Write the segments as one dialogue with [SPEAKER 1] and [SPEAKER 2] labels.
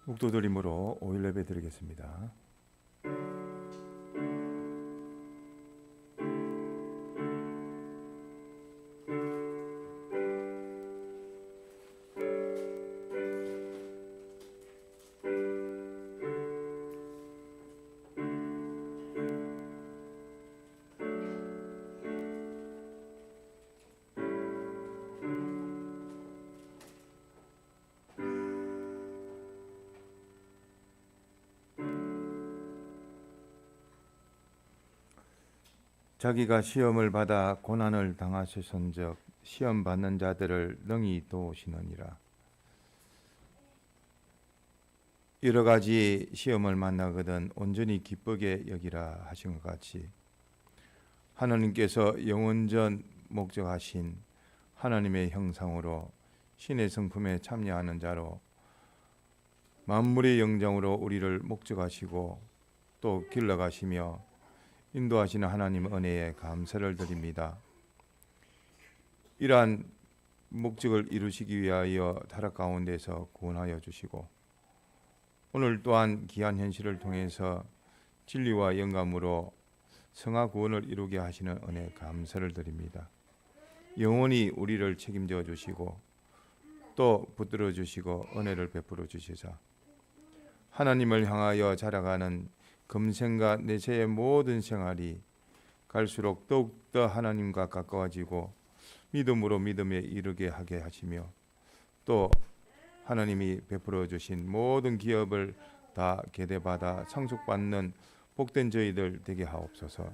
[SPEAKER 1] 묵도드림으로 5일 예배 드리겠습니다. 자기가 시험을 받아 고난을 당하셨은즉 시험 받는 자들을 능히 도우시느니라. 여러 가지 시험을 만나거든 온전히 기쁘게 여기라 하신 것 같이 하나님께서 영원전 목적하신 하나님의 형상으로 신의 성품에 참여하는 자로 만물의 영장으로 우리를 목적하시고 또 길러가시며 인도하시는 하나님 은혜에 감사를 드립니다. 이러한 목적을 이루시기 위하여 타락 가운데서 구원하여 주시고 오늘 또한 귀한 현실을 통해서 진리와 영감으로 성화 구원을 이루게 하시는 은혜에 감사를 드립니다. 영원히 우리를 책임져 주시고 또 붙들어 주시고 은혜를 베풀어 주시사 하나님을 향하여 자라가는 금생과 내세의 모든 생활이 갈수록 더욱더 하나님과 가까워지고 믿음으로 믿음에 이르게 하게 하시며 또 하나님이 베풀어 주신 모든 기업을 다 계대받아 상속받는 복된 저희들 되게 하옵소서.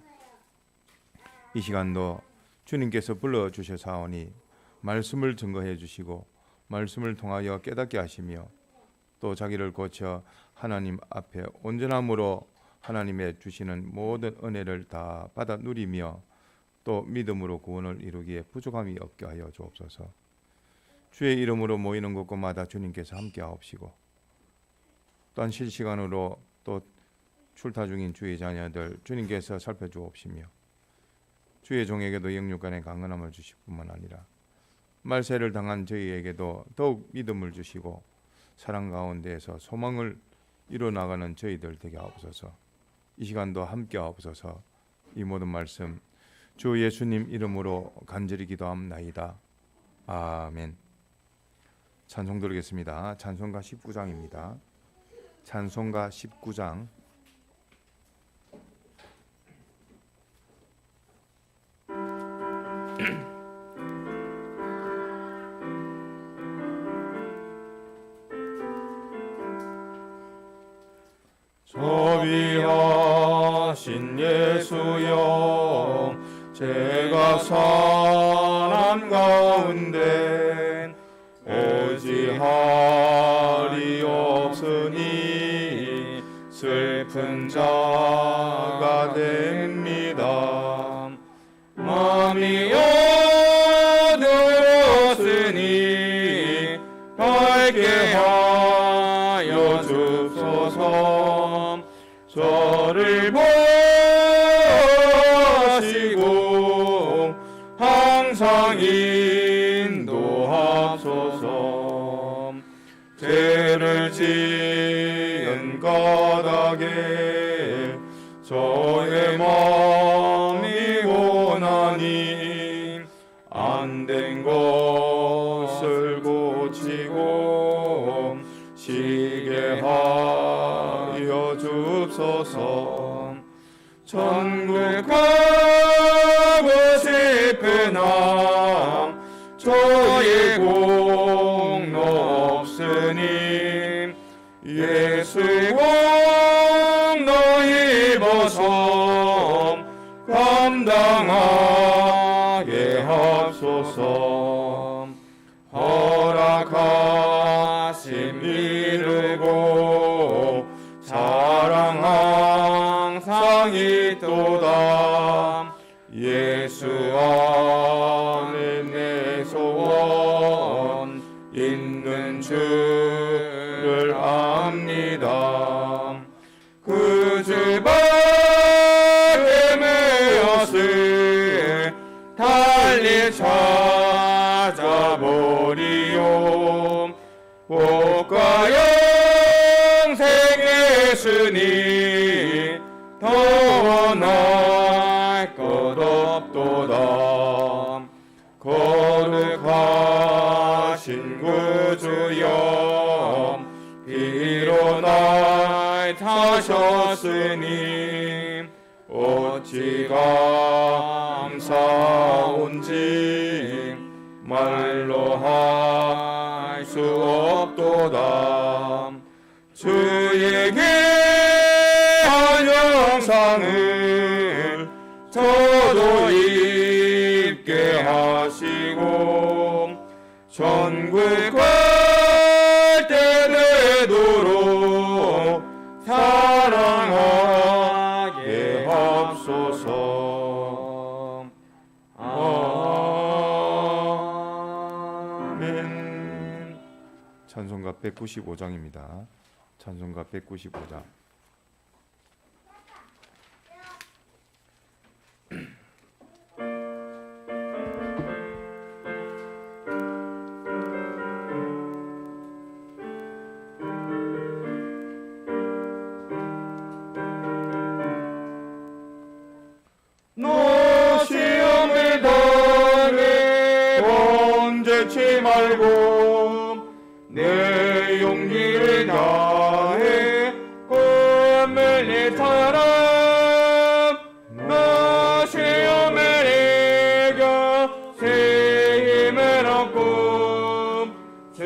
[SPEAKER 1] 이 시간도 주님께서 불러주셔사오니 말씀을 증거해 주시고 말씀을 통하여 깨닫게 하시며 또 자기를 고쳐 하나님 앞에 온전함으로 하나님의 주시는 모든 은혜를 다 받아 누리며 또 믿음으로 구원을 이루기에 부족함이 없게 하여 주옵소서. 주의 이름으로 모이는 곳곳마다 주님께서 함께 하옵시고 또한 실시간으로 또 출타 중인 주의 자녀들 주님께서 살펴주옵시며 주의 종에게도 영육간의 강건함을 주실 뿐만 아니라 말세를 당한 저희에게도 더욱 믿음을 주시고 사랑 가운데에서 소망을 이뤄나가는 저희들 되게 하옵소서. 이 시간도 함께 하옵소서. 이 모든 말씀 주 예수님 이름으로 간절히 기도함나이다. 아멘. 찬송 드리겠습니다. 찬송가 19장입니다. 찬송가 19장
[SPEAKER 2] 자비하신 예수여 제가 사람 가운데 오지할이 없으니 슬픈 자가 됩니다. 마음이 어두웠으니 밝게 하여 주소서. 저를 보시고 항상 인도하소서. 죄를 지은 까닭에 저의 마음이 고나니 안 된 것을 고치고 시게 하여 주소서. 천국 가고 싶으나 저의 공로 없으니 예수의 공로 입어서 감당하게 하소서. 허락하심 이루고 사랑 항상 있도다. 예수 안에 내 소원 있는 줄을 압니다. 그 주 밖에 메었을 달리 찾아보리요. 복과 하셨으니 더 나을 것 없도다. 거룩하신 구주여 비로 날 타셨으니 어찌 감사온지 말로 할 수 없도다. 주의 귀한 영상을 저도 입게 하시고 전국 갈대 되도록 사랑하게 하옵소서. 아멘.
[SPEAKER 1] 찬송가 195장입니다. 찬송가 195장.
[SPEAKER 2] 너 시험을 당해 번제치 말고 내 용기를 다해 꿈을 내 사람. 너 시험을 이겨 새 힘을 얻고 주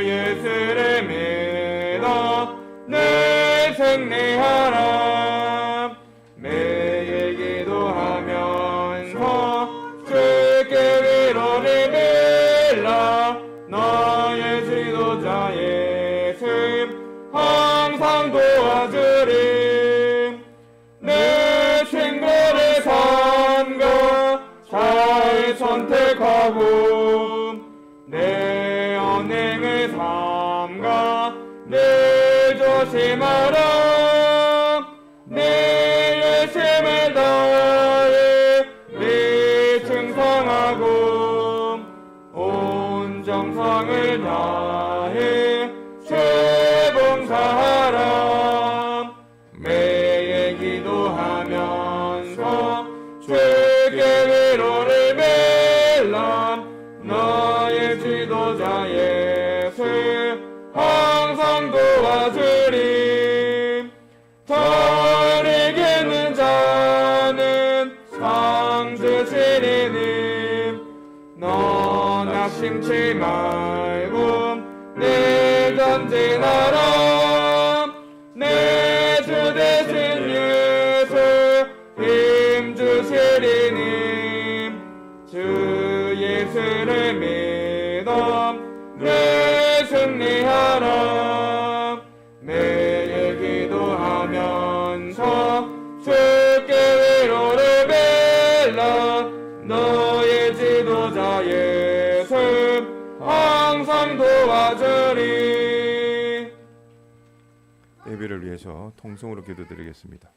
[SPEAKER 2] 예수를 믿어 내 승리하라. 매일 기도하면서 주께 위로를 빌라. 너의 지도자 예수 항상 도와주리. 내 친구를 삼가 잘 선택하고 내 언행을 삼가 늘 조심하라. 내 열심을 다해 네 충성하고 온 정성을 다해 봉사하라. 매일 기도하면서 주께 위로를 빌라. 너의 지도자 예수 항상 도와주리. 잘 이기는 자는 상 주시리니 너 낙심치 말고 내 전진하라. 내 주 대신 예수 힘 주시리니 주 예수를 믿어 내 승리하라. 매일 기도하면서 주께 위로를 빌라. 너의 지도자 예수 항상 도와주리.
[SPEAKER 1] 예배를 위해서 통성으로 기도드리겠습니다.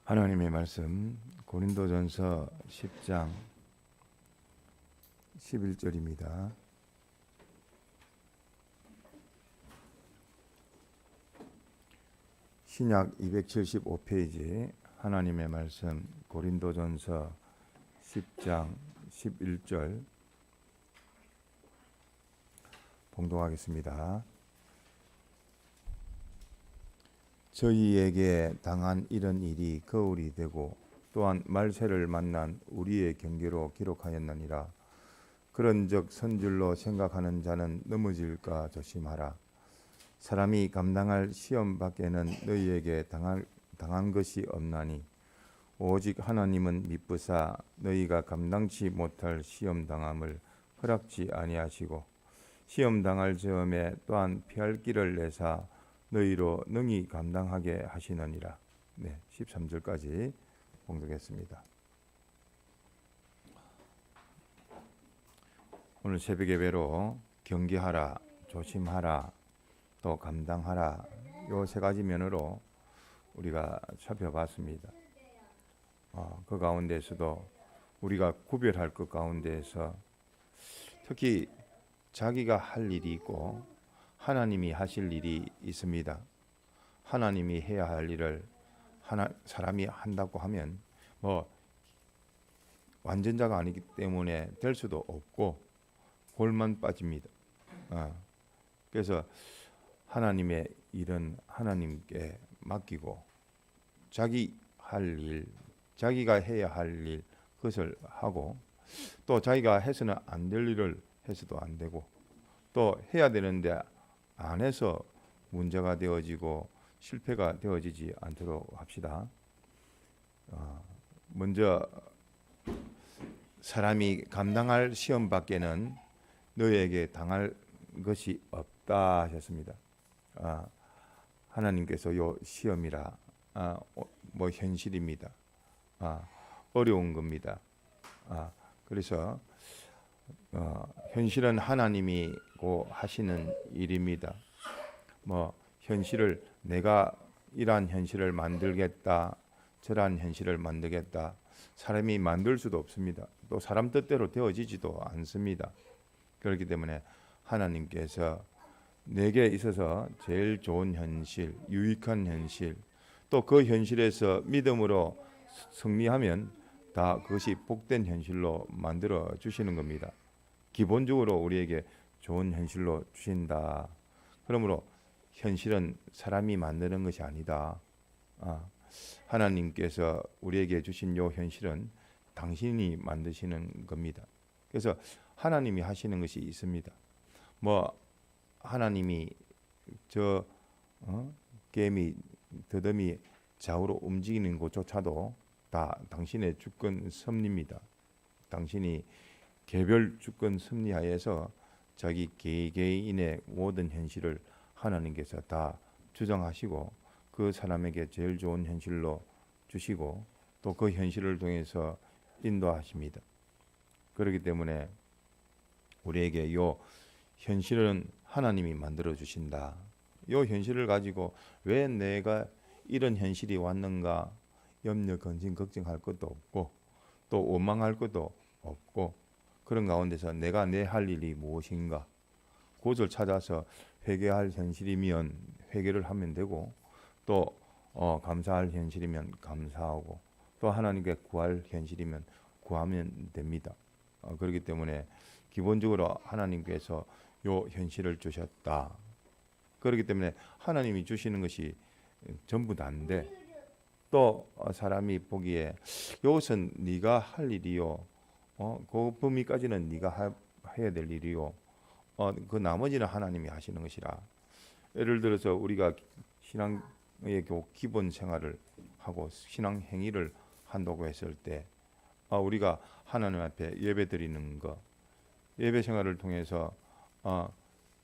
[SPEAKER 1] 하나님의 말씀 고린도전서 10장 11절입니다. 신약 275페이지 하나님의 말씀 고린도전서 10장 11절 봉독하겠습니다. 저희에게 당한 이런 일이 거울이 되고 또한 말세를 만난 우리의 경계로 기록하였느니라. 그런 적 선줄로 생각하는 자는 넘어질까 조심하라. 사람이 감당할 시험 밖에는 너희에게 당한 것이 없나니 오직 하나님은 미쁘사 너희가 감당치 못할 시험 당함을 허락지 아니하시고 시험 당할 즈음에 또한 피할 길을 내사 너희로 능히 감당하게 하시느니라. 네, 13절까지 봉독했습니다. 오늘 새벽 예배로 경계하라, 조심하라, 또 감당하라, 요 세 가지 면으로 우리가 살펴봤습니다. 그 가운데서도 우리가 구별할 것 가운데에서 특히 자기가 할 일이 있고 하나님이 하실 일이 있습니다. 하나님이 해야 할 일을 사람이 한다고 하면 완전자가 아니기 때문에 될 수도 없고 골만 빠집니다. 그래서 하나님의 일은 하나님께 맡기고 자기 할 일, 자기가 해야 할 일 그것을 하고 또 자기가 해서는 안 될 일을 해서도 안 되고 또 해야 되는데 안 해서 문제가 되어지고 실패가 되어지지 않도록 합시다. 먼저 사람이 감당할 시험 밖에는 너희에게 당할 것이 없다 하셨습니다. 하나님께서 요 시험이라 현실입니다. 어려운 겁니다. 그래서 현실은 하나님이고 하시는 일입니다. 현실을 내가 이러한 현실을 만들겠다, 저러한 현실을 만들겠다, 사람이 만들 수도 없습니다. 또 사람 뜻대로 되어지지도 않습니다. 그렇기 때문에 하나님께서 내게 있어서 제일 좋은 현실, 유익한 현실, 또 그 현실에서 믿음으로 승리하면 다 그것이 복된 현실로 만들어 주시는 겁니다. 기본적으로 우리에게 좋은 현실로 주신다. 그러므로 현실은 사람이 만드는 것이 아니다. 하나님께서 우리에게 주신 요 현실은 당신이 만드시는 겁니다. 그래서 하나님이 하시는 것이 있습니다. 하나님이 개미, 더듬이 좌우로 움직이는 것조차도 다 당신의 주권 섭리입니다. 당신이 개별 주권 섭리하에서 자기 개개인의 모든 현실을 하나님께서 다 주장하시고 그 사람에게 제일 좋은 현실로 주시고 또 그 현실을 통해서 인도하십니다. 그렇기 때문에 우리에게 요 현실은 하나님이 만들어 주신다. 요 현실을 가지고 왜 내가 이런 현실이 왔는가 염려, 근심, 걱정할 것도 없고 또 원망할 것도 없고 그런 가운데서 내가 내 할 일이 무엇인가 그것을 찾아서 회개할 현실이면 회개를 하면 되고 또 감사할 현실이면 감사하고 또 하나님께 구할 현실이면 구하면 됩니다. 그렇기 때문에 기본적으로 하나님께서 요 현실을 주셨다. 그렇기 때문에 하나님이 주시는 것이 전부 다인데 또 사람이 보기에 이것은 네가 할 일이요, 그 범위까지는 네가 해야 될 일이요, 그 나머지는 하나님이 하시는 것이라. 예를 들어서 우리가 신앙의 기본 생활을 하고 신앙 행위를 한다고 했을 때 우리가 하나님 앞에 예배드리는 것, 예배 생활을 통해서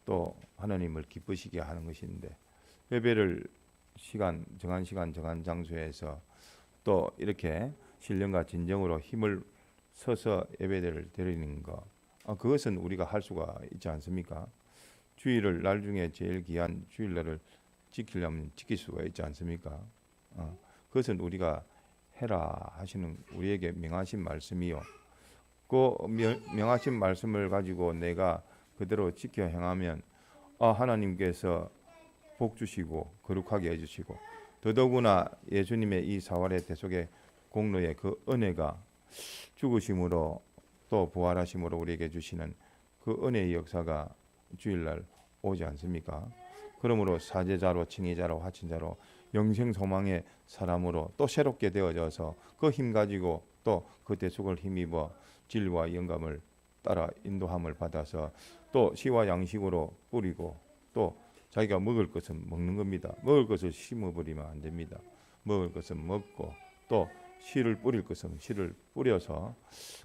[SPEAKER 1] 또 하나님을 기쁘시게 하는 것인데 예배를 정한 시간 정한 장소에서 또 이렇게 신령과 진정으로 힘을 써서 예배를 드리는 것, 그것은 우리가 할 수가 있지 않습니까? 주일을 날 중에 제일 귀한 주일날을 지키려면 지킬 수가 있지 않습니까? 그것은 우리가 해라 하시는 우리에게 명하신 말씀이요. 그 명하신 말씀을 가지고 내가 그대로 지켜 행하면 하나님께서 복 주시고 거룩하게 해주시고 더더구나 예수님의 이 사활의 대속의 공로의 그 은혜가 죽으심으로 또 부활하심으로 우리에게 주시는 그 은혜의 역사가 주일날 오지 않습니까? 그러므로 사제자로 칭의자로 화친자로 영생 소망의 사람으로 또 새롭게 되어져서 그 힘 가지고 또 그 대속을 힘입어 진리와 영감을 따라 인도함을 받아서 또 시와 양식으로 뿌리고 또 자기가 먹을 것은 먹는 겁니다. 먹을 것을 심어버리면 안 됩니다. 먹을 것은 먹고 또 씨를 뿌릴 것은 씨를 뿌려서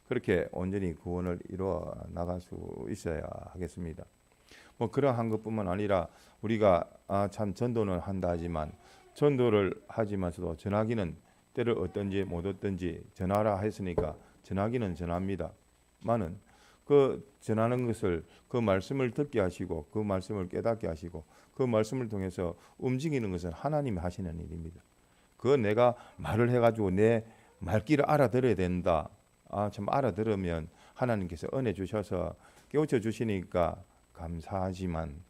[SPEAKER 1] 그렇게 온전히 구원을 이루어 나갈 수 있어야 하겠습니다. 뭐 그러한 것뿐만 아니라 우리가 참 전도는 한다 하지만 전도를 하지만서도 전하기는 때를 얻든지 못 얻든지 전하라 했으니까 전하기는 전합니다. 많은 그 전하는 것을 그 말씀을 듣게 하시고 그 말씀을 깨닫게 하시고 그 말씀을 통해서 움직이는 것은 하나님이 하시는 일입니다. 그 내가 말을 해가지고 내 말귀를 알아들어야 된다. 참 알아들으면 하나님께서 은혜 주셔서 깨우쳐 주시니까 감사하지만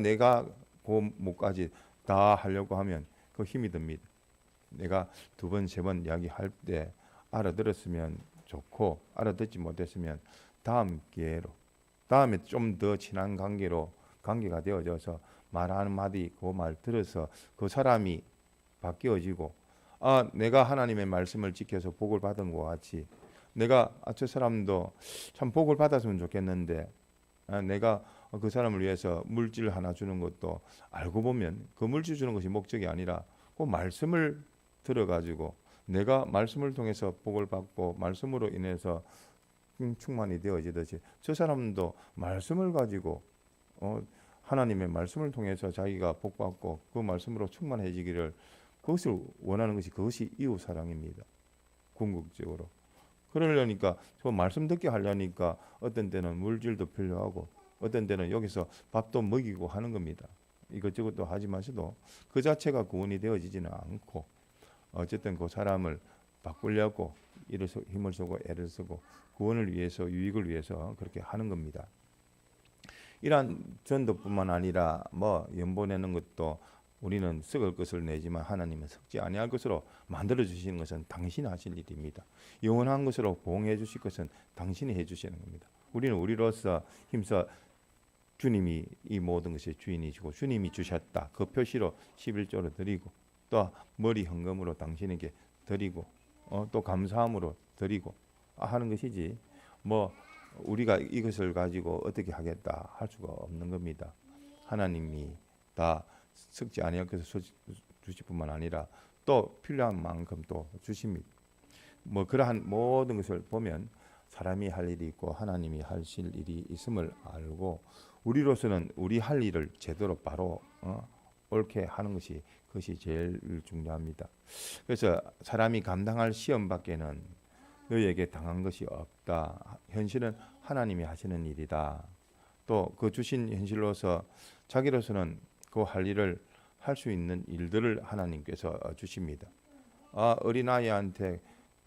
[SPEAKER 1] 내가 그 목까지 다 하려고 하면 그 힘이 듭니다. 내가 2번, 3번 이야기할 때 알아들었으면 좋고 알아듣지 못했으면 다음 기회로 다음에 좀 더 친한 관계가 되어져서 말 한마디 그 말 들어서 그 사람이 바뀌어지고 내가 하나님의 말씀을 지켜서 복을 받은 것 같이 내가 저 사람도 참 복을 받았으면 좋겠는데 내가 그 사람을 위해서 물질 하나 주는 것도 알고 보면 그 물질 주는 것이 목적이 아니라 그 말씀을 들어가지고 내가 말씀을 통해서 복을 받고 말씀으로 인해서 충만이 되어지듯이 저 사람도 말씀을 가지고 하나님의 말씀을 통해서 자기가 복받고 그 말씀으로 충만해지기를 그것을 원하는 것이 그것이 이웃 사랑입니다. 궁극적으로. 그러려니까 저 말씀 듣게 하려니까 어떤 때는 물질도 필요하고 어떤 때는 여기서 밥도 먹이고 하는 겁니다. 이것저것도 하지만서도 그 자체가 구원이 되어지지는 않고 어쨌든 그 사람을 바꾸려고 힘을 쓰고 애를 쓰고 구원을 위해서 유익을 위해서 그렇게 하는 겁니다. 이러한 전도뿐만 아니라 뭐 연보 내는 것도 우리는 썩을 것을 내지만 하나님은 썩지 아니할 것으로 만들어 주시는 것은 당신이 하실 일입니다. 영원한 것으로 보응해 주실 것은 당신이 해 주시는 겁니다. 우리는 우리로서 힘써 주님이 이 모든 것의 주인이시고 주님이 주셨다. 그 표시로 11조로 드리고 또 머리 헌금으로 당신에게 드리고 또 감사함으로 드리고 하는 것이지 뭐 우리가 이것을 가지고 어떻게 하겠다 할 수가 없는 겁니다. 하나님이 다 썩지 아니할 것을 주실 뿐만 아니라 또 필요한 만큼 또 주십니다. 뭐 그러한 모든 것을 보면 사람이 할 일이 있고 하나님이 하실 일이 있음을 알고 우리로서는 우리 할 일을 제대로 바로 옳게 하는 것이 그것이 제일 중요합니다. 그래서 사람이 감당할 시험 밖에는 너희에게 당한 것이 없다. 현실은 하나님이 하시는 일이다. 또 그 주신 현실로서 자기로서는 그 할 일을 할 수 있는 일들을 하나님께서 주십니다. 어린아이한테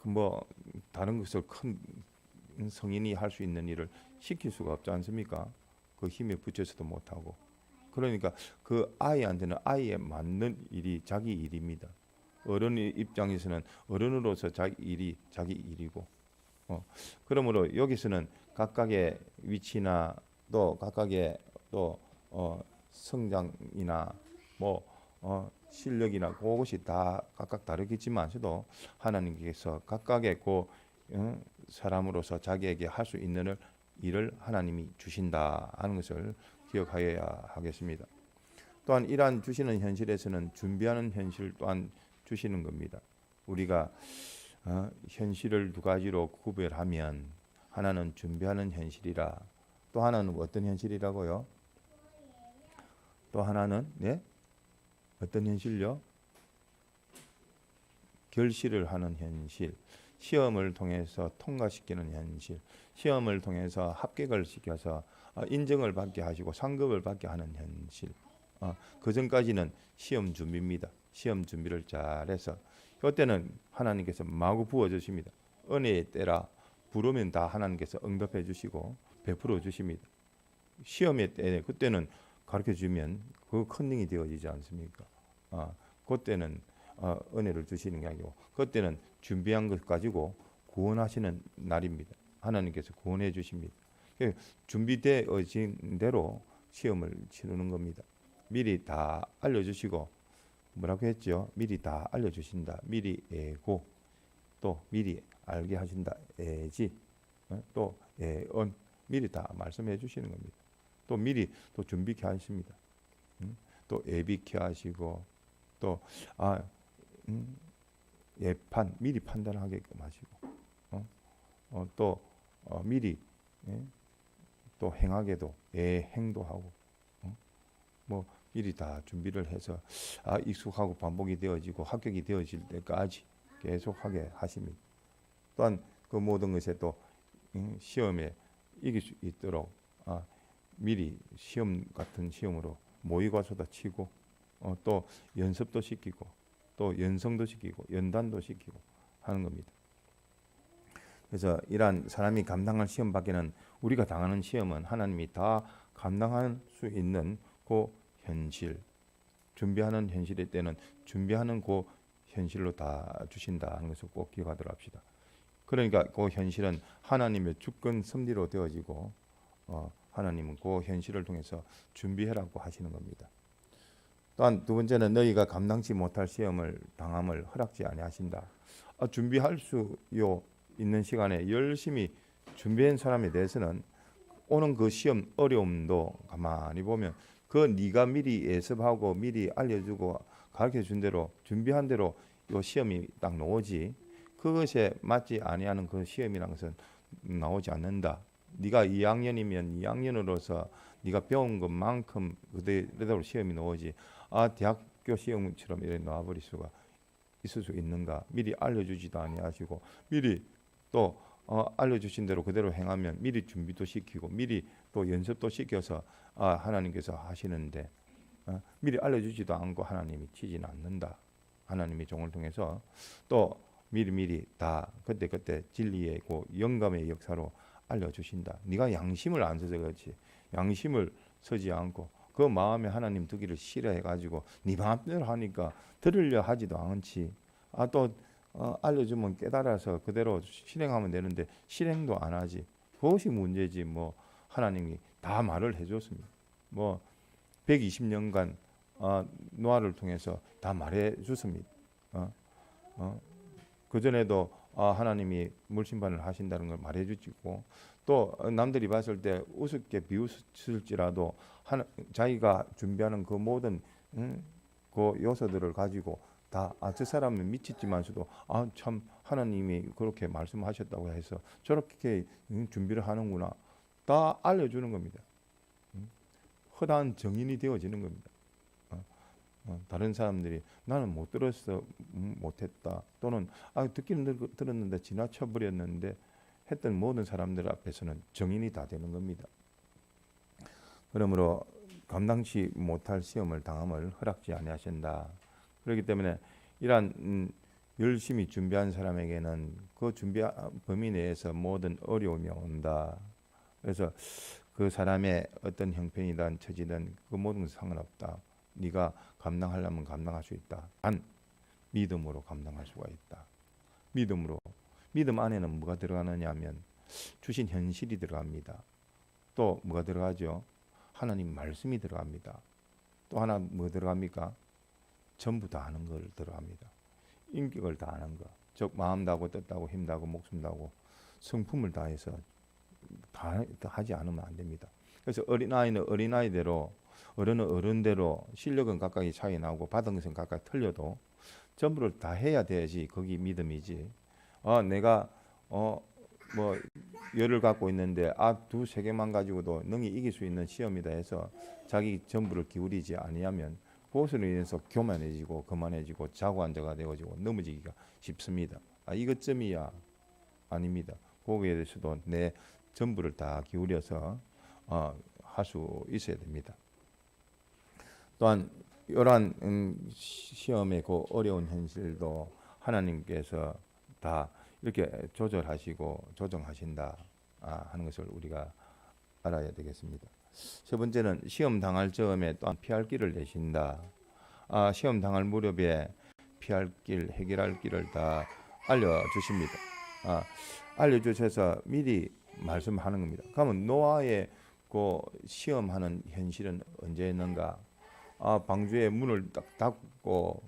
[SPEAKER 1] 뭐 다른 것을 큰 성인이 할 수 있는 일을 시킬 수가 없지 않습니까? 그 힘에 붙여서도 못하고. 그러니까 그 아이한테는 아이에 맞는 일이 자기 일입니다. 어른의 입장에서는 어른으로서 자기 일이 자기 일이고 그러므로 여기서는 각각의 위치나 또 각각의 또 성장이나 뭐 실력이나 그것이 다 각각 다르겠지만서도 하나님께서 각각의 그 사람으로서 자기에게 할 수 있는 일을 하나님이 주신다 하는 것을 기억하여야 하겠습니다. 또한 이러한 주시는 현실에서는 준비하는 현실 또한 주시는 겁니다. 우리가 현실을 두 가지로 구별하면 하나는 준비하는 현실이라 또 하나는 어떤 현실이라고요? 또 하나는 어떤 현실요? 결실을 하는 현실, 시험을 통해서 통과시키는 현실, 시험을 통해서 합격을 시켜서 인정을 받게 하시고 상급을 받게 하는 현실. 그 전까지는 시험 준비입니다. 시험 준비를 잘해서 이때는 하나님께서 마구 부어주십니다. 은혜의 때라 부르면 다 하나님께서 응답해 주시고 베풀어 주십니다. 시험의 때 그때는 가르쳐 주면 그 컨닝이 되어지지 않습니까? 그때는 은혜를 주시는 게 아니고 그때는 준비한 것 가지고 구원하시는 날입니다. 하나님께서 구원해 주십니다. 준비되어진 대로 시험을 치르는 겁니다. 미리 다 알려주시고 뭐라고 했죠? 미리 다 알려주신다. 미리 애고 또 미리 알게 하신다. 애지. 또 예언 미리 다 말씀해 주시는 겁니다. 또 미리 또 준비케 하십니다. 또 예비케 하시고 또 예판 미리 판단하게끔 하시고 또 미리 또 행하게도 예행도 하고 뭐 미리 다 준비를 해서 익숙하고 반복이 되어지고 합격이 되어질 때까지 계속하게 하십니다. 또한 그 모든 것에 또 시험에 이길 수 있도록 미리 시험 같은 시험으로 모의고사도 치고 또 연습도 시키고 또 연성도 시키고 연단도 시키고 하는 겁니다. 그래서 이러한 사람이 감당할 시험 밖에는 우리가 당하는 시험은 하나님이 다 감당할 수 있는 그 현실, 준비하는 현실일 때는 준비하는 그 현실로 다 주신다 하는 것을 꼭 기억하도록 합시다. 그러니까 그 현실은 하나님의 주권 섭리로 되어지고 하나님은 그 현실을 통해서 준비해라고 하시는 겁니다. 또한 두 번째는 너희가 감당치 못할 시험을 당함을 허락지 아니하신다. 준비할 수 있는 시간에 열심히 준비한 사람에 대해서는 오는 그 시험 어려움도 가만히 보면 그 네가 미리 예습하고 미리 알려주고 가르쳐준 대로 준비한 대로 요 시험이 딱 나오지 그것에 맞지 아니하는 그 시험이라는 것은 나오지 않는다. 네가 2학년이면 2학년으로서 네가 배운 것만큼 그대로 시험이 나오지 대학교 시험처럼 이렇게 나와버릴 수가 있을 수 있는가. 미리 알려주지도 아니하시고 미리 또 알려주신 대로 그대로 행하면 미리 준비도 시키고 미리 또 연습도 시켜서 하나님께서 하시는데 미리 알려주지도 않고 하나님이 치지는 않는다. 하나님이 종을 통해서 또 미리미리 다 그때그때 진리의 그 영감의 역사로 알려주신다. 네가 양심을 안 써서 그렇지 양심을 서지 않고 그 마음에 하나님 두기를 싫어해가지고 네 마음대로 하니까 들으려 하지도 않지. 또 알려주면 깨달아서 그대로 실행하면 되는데 실행도 안 하지. 그것이 문제지. 뭐 하나님이 다 말을 해줬습니다. 뭐 120년간 노아를 통해서 다 말해 줬습니다. 그 전에도 하나님이 물심판을 하신다는 걸 말해 주시고 또 남들이 봤을 때 우습게 비웃을지라도 자기가 준비하는 그 모든 그 요소들을 가지고 다 저 사람은 미쳤지만서도 참 하나님이 그렇게 말씀하셨다고 해서 저렇게 준비를 하는구나 다 알려주는 겁니다. 허다한 정인이 되어지는 겁니다. 다른 사람들이 나는 못 들었어 못했다 또는 듣기는 들었는데 지나쳐 버렸는데 했던 모든 사람들 앞에서는 정인이 다 되는 겁니다. 그러므로 감당치 못할 시험을 당함을 허락지 아니하신다. 그렇기 때문에 이러한 열심히 준비한 사람에게는 그 준비 범위 내에서 모든 어려움이 온다. 그래서 그 사람의 어떤 형편이든 처지든 그 모든 것은 상관없다. 네가 감당하려면 감당할 수 있다. 단 믿음으로 감당할 수가 있다. 믿음으로. 믿음 안에는 뭐가 들어가느냐 하면 주신 현실이 들어갑니다. 또 뭐가 들어가죠? 하나님 말씀이 들어갑니다. 또 하나 뭐 들어갑니까? 전부 다 아는 걸 들어갑니다. 인격을 다 아는 거. 즉 마음 다하고 뜻 다하고 힘 다하고 목숨 다하고 성품을 다해서 다 하지 않으면 안 됩니다. 그래서 어린아이는 어린아이대로 어른은 어른대로 실력은 각각이 차이 나고 받은 것은 각각 틀려도 전부를 다 해야 돼야지 거기 믿음이지. 내가 뭐 열을 갖고 있는데 두세 개만 가지고도 능히 이길 수 있는 시험이다 해서 자기 전부를 기울이지 아니하면 그것으로 인해서 교만해지고 거만해지고 자고한자가 되어지고 넘어지기가 쉽습니다. 이것쯤이야 아닙니다. 거기에 대해서도 내 전부를 다 기울여서 할 수 있어야 됩니다. 또한 이러한 시험의 그 어려운 현실도 하나님께서 다 이렇게 조절하시고 조정하신다 하는 것을 우리가 알아야 되겠습니다. 세 번째는 시험 당할 즈음에 또한 피할 길을 내신다. 시험 당할 무렵에 피할 길, 해결할 길을 다 알려주십니다. 알려주셔서 미리 말씀하는 겁니다. 그러면 노아의 그 시험하는 현실은 언제였는가? 방주의 문을 딱 닫고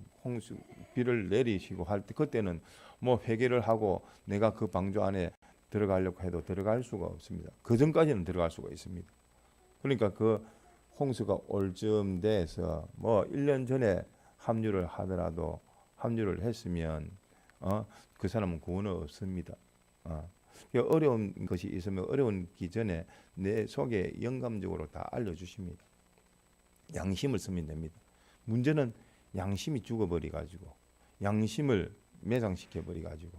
[SPEAKER 1] 비를 내리시고 할 때 그때는 뭐 회개를 하고 내가 그 방주 안에 들어가려고 해도 들어갈 수가 없습니다. 그 전까지는 들어갈 수가 있습니다. 그러니까 그 홍수가 올 즈음 돼서 뭐 1년 전에 합류를 하더라도 합류를 했으면 그 사람은 구원은 없습니다. 어려운 것이 있으면 어려운 기전에 내 속에 영감적으로 다 알려주십니다. 양심을 쓰면 됩니다. 문제는 양심이 죽어버려가지고 양심을 매장시켜 버려가지고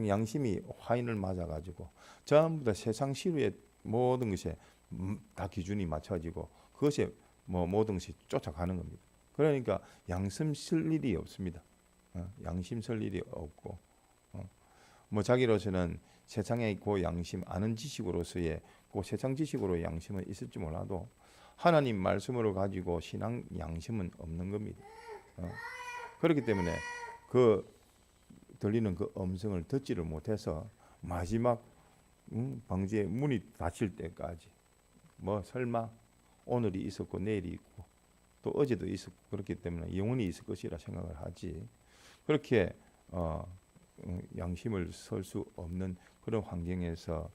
[SPEAKER 1] 양심이 화인을 맞아가지고 전부 다 세상 시류의 모든 것에 다 기준이 맞춰지고 그것에 뭐 모든 것이 쫓아가는 겁니다. 그러니까 양심 쓸 일이 없습니다. 양심 쓸 일이 없고 뭐 자기로서는 세상의 그 양심 아는 지식으로서의 그 세상 지식으로 양심은 있을지 몰라도 하나님 말씀으로 가지고 신앙 양심은 없는 겁니다. 그렇기 때문에 그 들리는 그 음성을 듣지를 못해서 마지막 방주의 문이 닫힐 때까지 뭐 설마 오늘이 있었고 내일이 있고 또 어제도 있었고 그렇기 때문에 영원히 있을 것이라 생각을 하지 그렇게 양심을 설 수 없는 그런 환경에서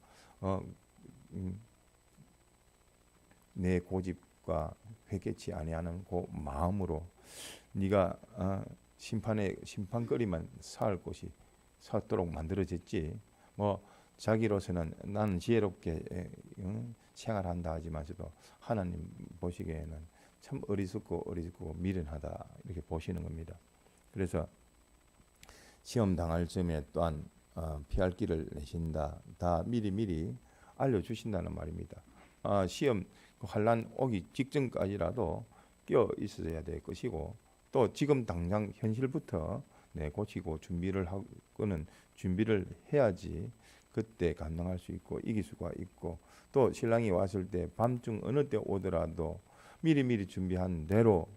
[SPEAKER 1] 내 고집과 회개치 아니하는 그 마음으로 네가 심판거리만 살 곳이 서도록 만들어졌지 뭐 자기로서는 나는 지혜롭게 생활한다 하지만서도 하나님 보시기에는 참 어리석고 미련하다 이렇게 보시는 겁니다. 그래서 시험 당할 즈음에 또한 피할 길을 내신다. 다 미리 알려주신다는 말입니다. 시험 환난 오기 직전까지라도 끼어 있어야 될 것이고 또 지금 당장 현실부터 고치고 준비를 해야지 그때 감당할 수 있고 이길 수가 있고 또 신랑이 왔을 때 밤중 어느 때 오더라도 미리 준비한 대로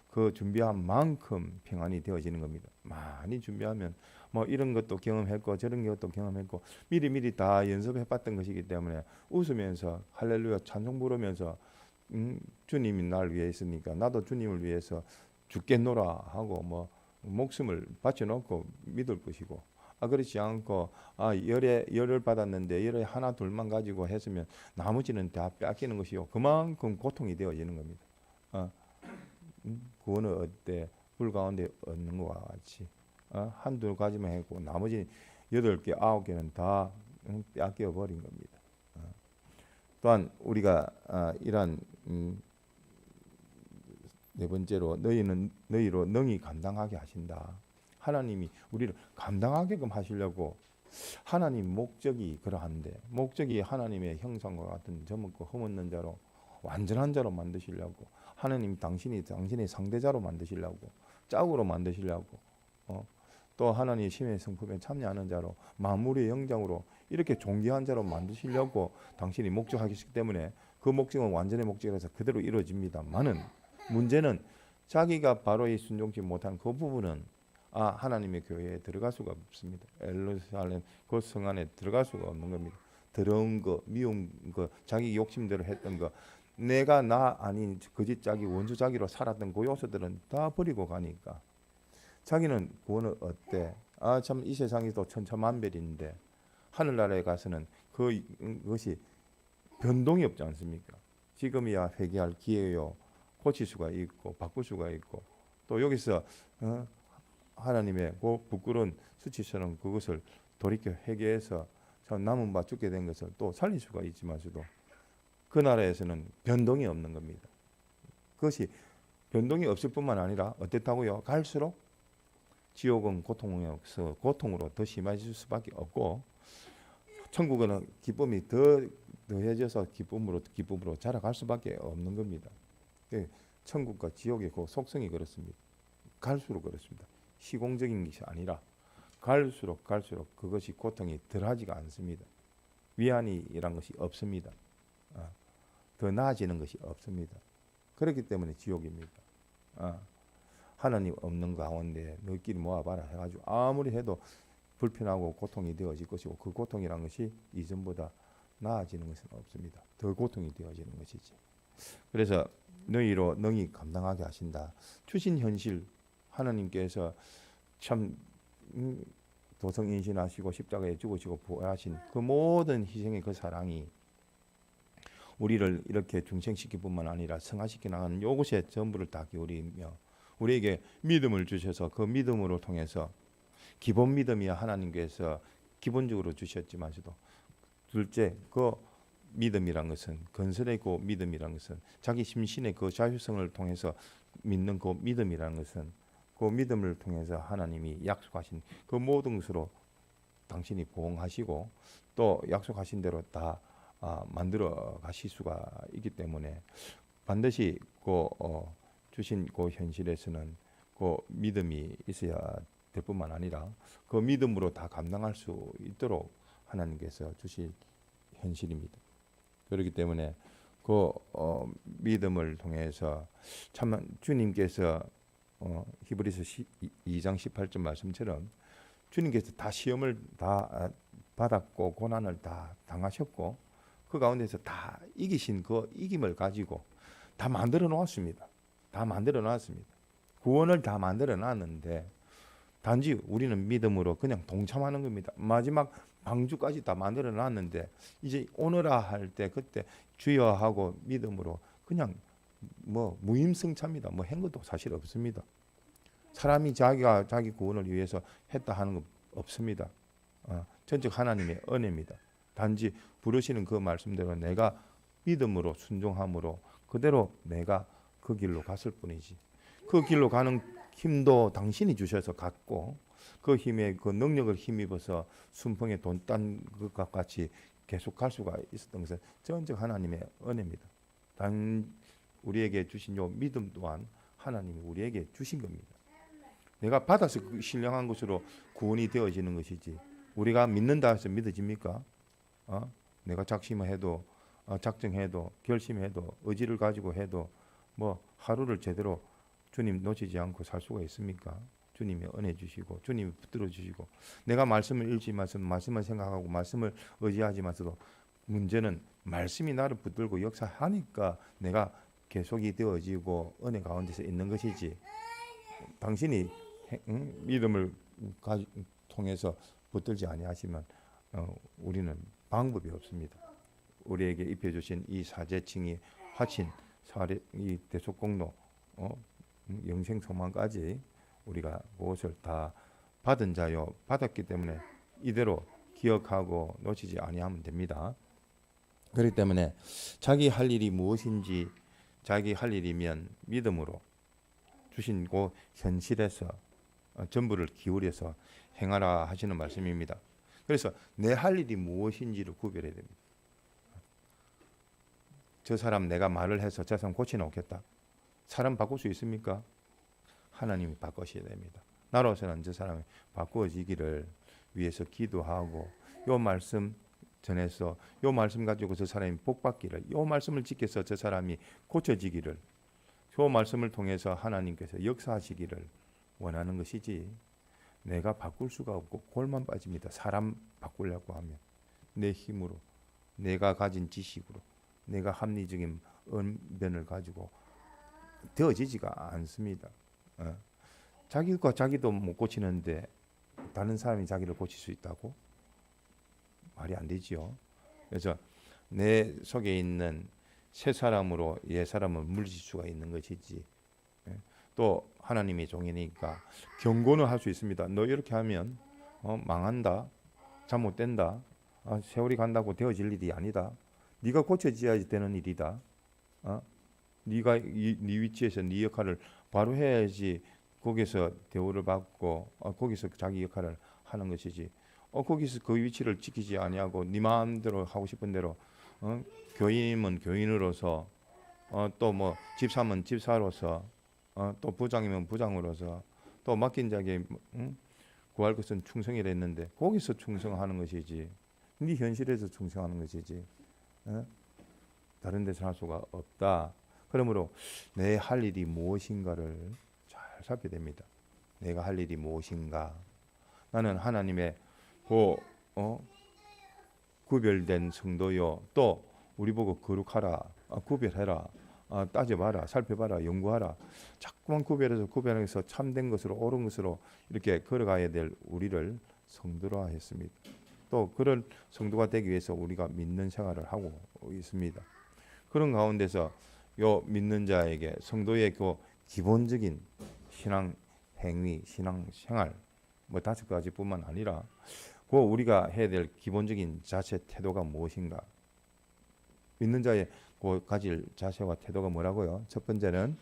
[SPEAKER 1] 그 준비한 만큼 평안이 되어지는 겁니다. 많이 준비하면 뭐 이런 것도 경험했고 저런 것도 경험했고 미리 다 연습해봤던 것이기 때문에 웃으면서 할렐루야 찬송 부르면서 주님이 날 위해 있으니까 나도 주님을 위해서 죽겠노라 하고 뭐 목숨을 바쳐놓고 믿을 것이고 그렇지 않고 열을 받았는데 열에 하나 둘만 가지고 했으면 나머지는 다 뺏기는 것이요 그만큼 고통이 되어지는 겁니다. 구원은 어때 불 가운데 얻는 것과 같이 한두 가지만 했고 나머지 8개 9개는 다 뺏겨 버린 겁니다. 또한 우리가 이러한 네 번째로 너희로 능히 감당하게 하신다. 하나님이 우리를 감당하게끔 하시려고 하나님 목적이 그러한데 목적이 하나님의 형상과 같은 저먹고 흠없는 자로 완전한 자로 만드시려고 하나님 당신의 상대자로 만드시려고 짝으로 만드시려고 또 하나님 심의 성품에 참여하는 자로 만물의 영장으로 이렇게 존귀한 자로 만드시려고 당신이 목적하시기 때문에 그 목적은 완전의 목적이라서 그대로 이루어집니다만은 문제는 자기가 바로 순종치 못한 그 부분은 하나님의 교회에 들어갈 수가 없습니다. 예루살렘 그 성 안에 들어갈 수가 없는 겁니다. 더러운 거, 미운 거, 자기 욕심대로 했던 거, 내가 나 아닌 거짓자기, 원수자기로 살았던 그 요소들은 다 버리고 가니까 자기는 구원은 어때? 참 이 세상이 또 천차만별인데 하늘나라에 가서는 그것이 변동이 없지 않습니까? 지금이야 회개할 기회요. 고칠 수가 있고 바꿀 수가 있고 또 여기서 하나님의 그 부끄러운 수치처럼 그것을 돌이켜 회개해서 남은 바 죽게 된 것을 또 살릴 수가 있지만서도 그 나라에서는 변동이 없는 겁니다. 그것이 변동이 없을 뿐만 아니라 어땠다고요? 갈수록 지옥은 고통으로 더 심해질 수밖에 없고 천국은 기쁨이 더해져서 기쁨으로 자라갈 수밖에 없는 겁니다. 천국과 지옥의 그 속성이 그렇습니다. 갈수록 그렇습니다. 시공적인 것이 아니라 갈수록 그것이 고통이 덜하지가 않습니다. 위안이란 것이 없습니다. 더 나아지는 것이 없습니다. 그렇기 때문에 지옥입니다. 하나님 없는 가운데 너희끼리 모아봐라 해가지고 아무리 해도 불편하고 고통이 되어질 것이고 그 고통이란 것이 이전보다 나아지는 것은 없습니다. 더 고통이 되어지는 것이지. 그래서 너희로 능히 감당하게 하신다. 주신 현실 하나님께서 참 도성 인신하시고 십자가에 죽으시고 부활하신 그 모든 희생의 그 사랑이 우리를 이렇게 중생시킬 뿐만 아니라 성화시켜 나가는 요것에 전부를 다 기울이며 우리에게 믿음을 주셔서 그 믿음으로 통해서 기본 믿음이야 하나님께서 기본적으로 주셨지만서도 둘째 그 믿음이란 것은 건설의 믿음이란 것은 자기 심신의 그 자유성을 통해서 믿는 그 믿음이라는 것은 그 믿음을 통해서 하나님이 약속하신 그 모든 것으로 당신이 보응하시고 또 약속하신 대로 다 만들어 가실 수가 있기 때문에 반드시 주신 그 현실에서는 그 믿음이 있어야 될 뿐만 아니라 그 믿음으로 다 감당할 수 있도록 하나님께서 주실 현실입니다. 그렇기 때문에 그 믿음을 통해서 참 주님께서 히브리서 2장 18절 말씀처럼 주님께서 다 시험을 다 받았고 고난을 다 당하셨고 그 가운데서 다 이기신 그 이김을 가지고 다 만들어 놓았습니다. 다 만들어 놨습니다. 구원을 다 만들어 놨는데 단지 우리는 믿음으로 그냥 동참하는 겁니다. 마지막 방주까지 다 만들어 놨는데 이제 오너라 할 때 그때 주여 하고 믿음으로 그냥 뭐 무임승차입니다. 뭐 한 것도 사실 없습니다. 사람이 자기가 자기 구원을 위해서 했다 하는 거 없습니다. 전적 하나님의 은혜입니다. 단지 부르시는 그 말씀대로 내가 믿음으로 순종함으로 그대로 내가 그 길로 갔을 뿐이지. 그 길로 가는 힘도 당신이 주셔서 갔고 그 힘에 그 능력을 힘입어서 순풍에 돈 딴 것과 같이 계속 갈 수가 있었던 것은 전적 하나님의 은혜입니다. 단 우리에게 주신 요 믿음 또한 하나님이 우리에게 주신 겁니다. 내가 받아서 신령한 것으로 구원이 되어지는 것이지 우리가 믿는다 해서 믿어집니까? 내가 작심을 해도 작정해도 결심해도 의지를 가지고 해도 뭐 하루를 제대로 주님 놓치지 않고 살 수가 있습니까? 주님이 은혜 주시고 주님이 붙들어 주시고 내가 말씀을 읽지만서 말씀을 생각하고 말씀을 의지하지만서도 문제는 말씀이 나를 붙들고 역사하니까 내가 계속이 되어지고 은혜 가운데서 있는 것이지 당신이 믿음을 통해서 붙들지 아니하시면 우리는 방법이 없습니다. 우리에게 입혀주신 이 사제칭이 화친 이 대속공로 영생 소망까지 우리가 무엇을 다 받은 자요 받았기 때문에 이대로 기억하고 놓치지 아니하면 됩니다. 그렇기 때문에 자기 할 일이 무엇인지 자기 할 일이면 믿음으로 주신 그 현실에서 전부를 기울여서 행하라 하시는 말씀입니다. 그래서 내 할 일이 무엇인지를 구별해야 됩니다. 저 사람 내가 말을 해서 저 사람 고쳐놓겠다. 사람 바꿀 수 있습니까? 하나님이 바꾸셔야 됩니다. 나로서는 저 사람이 바꾸어지기를 위해서 기도하고 요 말씀 전해서 요 말씀 가지고 저 사람이 복받기를 요 말씀을 지켜서 저 사람이 고쳐지기를 요 말씀을 통해서 하나님께서 역사하시기를 원하는 것이지 내가 바꿀 수가 없고 골만 빠집니다. 사람 바꾸려고 하면 내 힘으로 내가 가진 지식으로 내가 합리적인 언변을 가지고 되어지지가 않습니다. 자기가 자기도 못 고치는데 다른 사람이 자기를 고칠 수 있다고? 말이 안 되지요. 그래서 내 속에 있는 새 사람으로 옛 사람을 물리칠 수가 있는 것이지. 또 하나님의 종이니까 경고는 할 수 있습니다. 너 이렇게 하면 망한다, 잘못된다, 세월이 간다고 되어질 일이 아니다. 네가 고쳐져야 되는 일이다. 네가 네 위치에서 네 역할을 바로 해야지 거기서 대우를 받고 거기서 자기 역할을 하는 것이지. 거기서 그 위치를 지키지 아니하고 네 마음대로 하고 싶은 대로 교인이면 교인으로서 또 뭐 집사면 집사로서 또 부장이면 부장으로서 또 맡긴 자에게 구할 것은 충성이라 했는데 거기서 충성하는 것이지. 네 현실에서 충성하는 것이지. 다른 데서 할 수가 없다. 그러므로 내 할 일이 무엇인가를 잘 살펴야 됩니다. 내가 할 일이 무엇인가. 나는 하나님의 구별된 성도요. 또 우리 보고 거룩하라, 구별해라, 따져봐라, 살펴봐라, 연구하라. 자꾸만 구별해서 참된 것으로 옳은 것으로 이렇게 걸어가야 될 우리를 성도라 했습니다. 또 그런 성도가 되기 위해서 우리가 믿는 생활을 하고 있습니다. 그런 가운데서 요 믿는 자에게 성도의 그 기본적인 신앙 행위, 신앙 생활 뭐 5가지뿐만 아니라 그 우리가 해야 될 기본적인 자세 태도가 무엇인가? 믿는 자의 그 가질 자세와 태도가 뭐라고요? 첫 번째는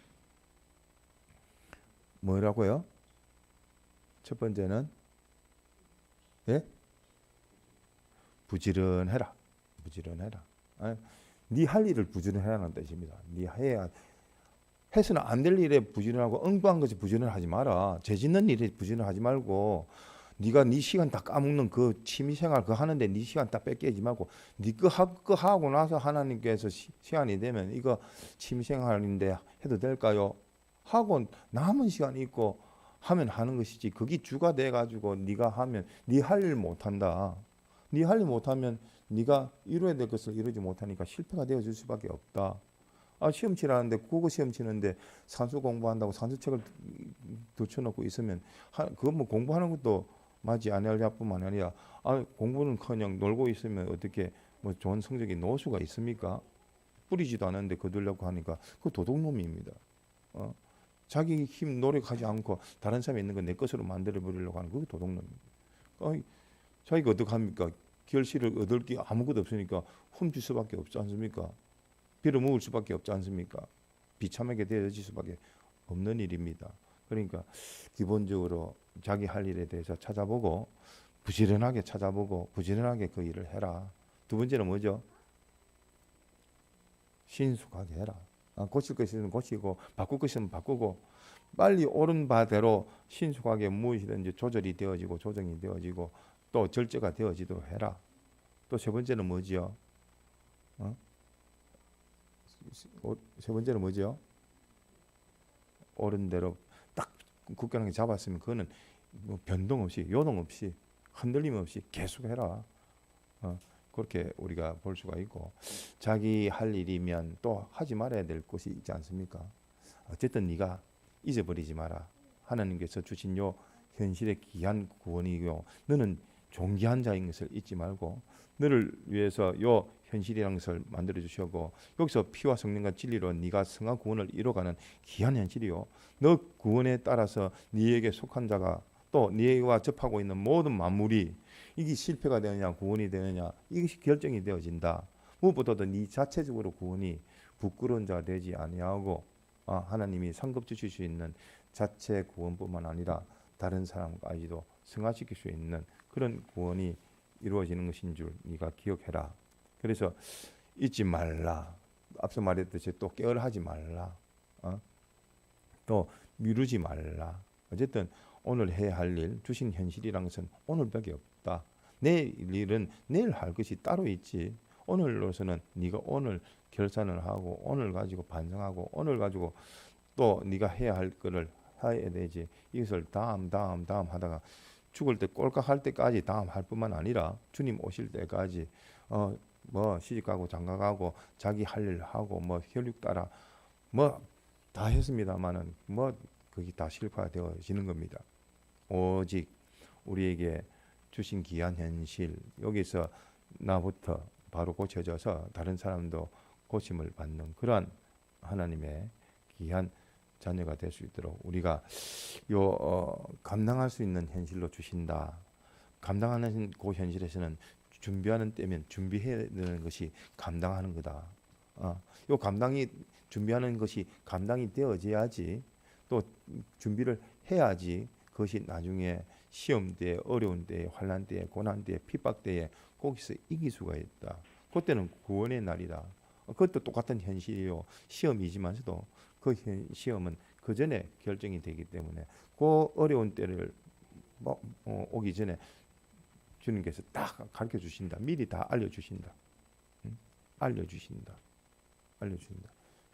[SPEAKER 1] 뭐라고요? 첫 번째는 예? 부지런해라. 부지런해라. 네 할 일을 부지런해라는 뜻입니다. 네 해야 해서는 안 될 일에 부지런하고 엉뚱한 것에 부지런하지 마라. 죄 짓는 일에 부지런하지 말고 네가 네 시간 다 까먹는 그 취미생활 그거 하는데 네 시간 다 뺏기지 말고 네 거 하고 나서 하나님께서 시간이 되면 이거 취미생활인데 해도 될까요? 하고 남은 시간이 있고 하면 하는 것이지 그게 주가 돼가지고 네가 하면 네 할 일 못한다. 네 할 일 못하면 네가 이루어야 될 것을 이루지 못하니까 실패가 되어질 수밖에 없다. 시험 치라는데 국어 시험 치는데 산수 공부한다고 산수책을 붙여놓고 있으면 그거 뭐 공부하는 것도 맞지 않을 뿐만 아니라 공부는커녕 놀고 있으면 어떻게 뭐 좋은 성적이 나올 수가 있습니까? 뿌리지도 않았는데 거두려고 하니까 그 도둑놈입니다. 자기 힘 노력하지 않고 다른 사람이 있는 거 내 것으로 만들어 버리려고 하는 그게 도둑놈입니다. 자기가 어떡합니까? 결실을 얻을 게 아무것도 없으니까 훔칠 수밖에 없지 않습니까? 빌어먹을 수밖에 없지 않습니까? 비참하게 되어질 수밖에 없는 일입니다. 그러니까 기본적으로 자기 할 일에 대해서 찾아보고 부지런하게 찾아보고 부지런하게 그 일을 해라. 두 번째는 뭐죠? 신속하게 해라. 고칠 것이면 고치고 바꿀 것이면 바꾸고 빨리 옳은 바대로 신속하게 무엇이든지 조절이 되어지고 조정이 되어지고 또 절제가 되어지도록 해라. 또 세 번째는 뭐지요? 세 번째는 뭐죠? 옳은 대로 딱 굳건하게 잡았으면 그거는 뭐 변동 없이 요동 없이 흔들림 없이 계속해라. 그렇게 우리가 볼 수가 있고 자기 할 일이면 또 하지 말아야 될 것이 있지 않습니까? 어쨌든 네가 잊어버리지 마라. 하나님께서 주신 요 현실의 귀한 구원이고 너는 존귀한 자인 것을 잊지 말고 너를 위해서 요 현실이라는 것을 만들어 주셨고 여기서 피와 성령과 진리로 네가 성화 구원을 이뤄가는 귀한 현실이요. 너 구원에 따라서 네에게 속한 자가 또 네와 접하고 있는 모든 만물이 이게 실패가 되느냐 구원이 되느냐 이것이 결정이 되어진다. 무엇보다도 네 자체적으로 구원이 부끄러운 자가 되지 아니하고 하나님이 상급 주실 수 있는 자체 구원뿐만 아니라 다른 사람까지도 승화시킬 수 있는 그런 구원이 이루어지는 것인 줄 네가 기억해라. 그래서 잊지 말라. 앞서 말했듯이 또 게을하지 말라. 또 미루지 말라. 어쨌든 오늘 해야 할 일, 주신 현실이란 것은 오늘밖에 없다. 내일 일은 내일 할 것이 따로 있지. 오늘로서는 네가 오늘 결산을 하고 오늘 가지고 반성하고 오늘 가지고 또 네가 해야 할 거를 해야 되지. 이것을 다음 하다가 죽을 때 꼴깍할 때까지 다음 할 뿐만 아니라 주님 오실 때까지 뭐 시집가고 장가가고 자기 할 일 하고 뭐 혈육 따라 뭐 다 했습니다만은 뭐 그게 다 실패되어지는 겁니다. 오직 우리에게 주신 귀한 현실 여기서 나부터 바로 고쳐져서 다른 사람도 고침을 받는 그러한 하나님의 귀한 자녀가 될 수 있도록 우리가 감당할 수 있는 현실로 주신다. 감당하는 그 현실에서는 준비하는 때면 준비해야 되는 것이 감당하는 거다. 요 감당이 준비하는 것이 감당이 되어져야지 또 준비를 해야지 그것이 나중에 시험 때에 어려운 때에 환난 때에 고난 때에 핍박 때에 거기서 이길 수가 있다. 그때는 구원의 날이다. 그것도 똑같은 현실이요. 시험이지만서도 그 시험은 그 전에 결정이 되기 때문에 그 어려운 때를 오기 전에 주님께서 딱 가르쳐 주신다. 미리 다 알려주신다. 알려주신다.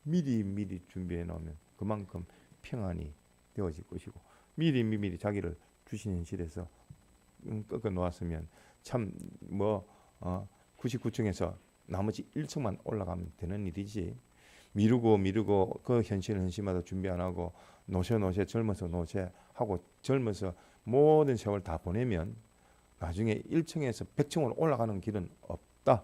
[SPEAKER 1] 미리 준비해 놓으면 그만큼 평안이 되어질 것이고 미리 자기를 주신 현실에서 꺾어 놓았으면 참 99층에서 나머지 1층만 올라가면 되는 일이지 미루고 그 현실마다 준비 안 하고 노세 젊어서 노세하고 젊어서 모든 세월 다 보내면 나중에 1층에서 100층으로 올라가는 길은 없다.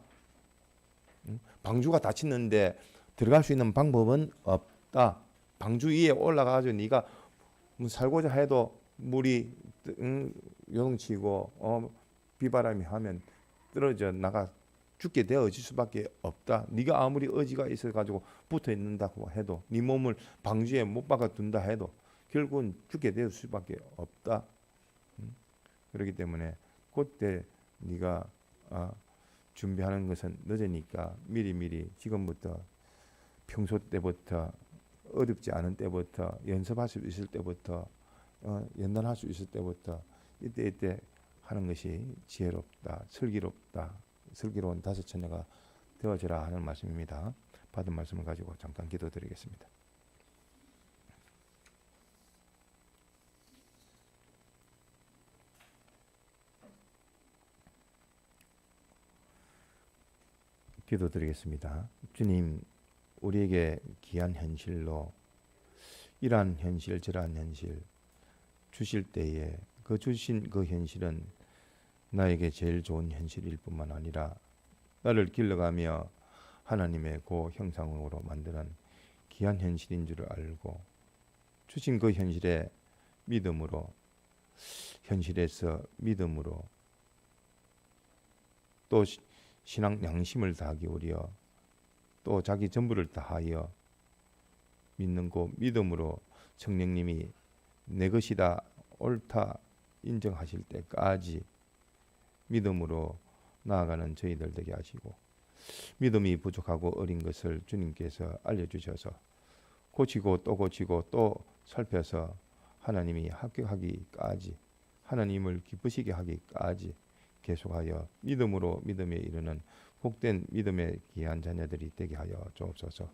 [SPEAKER 1] 방주가 닫히는데 들어갈 수 있는 방법은 없다. 방주 위에 올라가가지고 네가 살고자 해도 물이 요동치고 비바람이 하면 떨어져 나가 죽게 되어질 수밖에 없다. 네가 아무리 의지가 있어가지고 붙어 있는다고 해도 네 몸을 방주에 못 박아 둔다 해도 결국은 죽게 될 수밖에 없다. 그렇기 때문에 그때 네가 준비하는 것은 늦으니까 미리미리 지금부터 평소 때부터 어렵지 않은 때부터 연습할 수 있을 때부터 연단할 수 있을 때부터 이때 하는 것이 지혜롭다, 슬기롭다, 슬기로운 다섯 처녀가 되어지라 하는 말씀입니다. 받은 말씀을 가지고 잠깐 기도드리겠습니다. 기도드리겠습니다. 주님, 우리에게 귀한 현실로 이러한 현실 저러한 현실 주실 때에 그 주신 그 현실은 나에게 제일 좋은 현실일 뿐만 아니라 나를 길러가며 하나님의 그 형상으로 만드는 귀한 현실인 줄 알고 주신 그 현실에 믿음으로 현실에서 믿음으로 또 신앙 양심을 다 기울여 또 자기 전부를 다하여 믿는 그 믿음으로 성령님이 내 것이다 옳다 인정하실 때까지 믿음으로 나아가는 저희들 되게 하시고 믿음이 부족하고 어린 것을 주님께서 알려주셔서 고치고 또 살펴서 하나님이 합격하기까지 하나님을 기쁘시게 하기까지 계속하여 믿음으로 믿음에 이르는 복된 믿음의 귀한 자녀들이 되게 하여 주옵소서.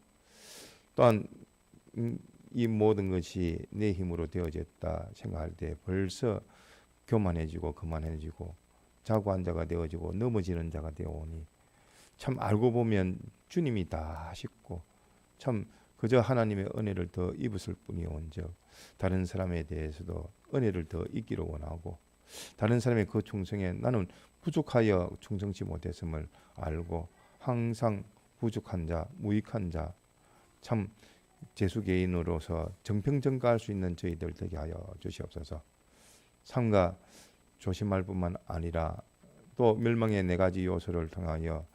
[SPEAKER 1] 또한 이 모든 것이 내 힘으로 되어졌다 생각할 때 벌써 교만해지고 그만해지고 자고한 자가 되어지고 넘어지는 자가 되어오니 참 알고 보면 주님이 다 하셨고 참 그저 하나님의 은혜를 더 입으실 뿐이온즉 다른 사람에 대해서도 은혜를 더 입기를 원하고 다른 사람의 그 충성에 나는 부족하여 충성치 못했음을 알고 항상 부족한 자, 무익한 자, 참 재수개인으로서 정평정가할 수 있는 저희들 되게 하여 주시옵소서. 삼가 조심할 뿐만 아니라 또 멸망의 네 가지 요소를 통하여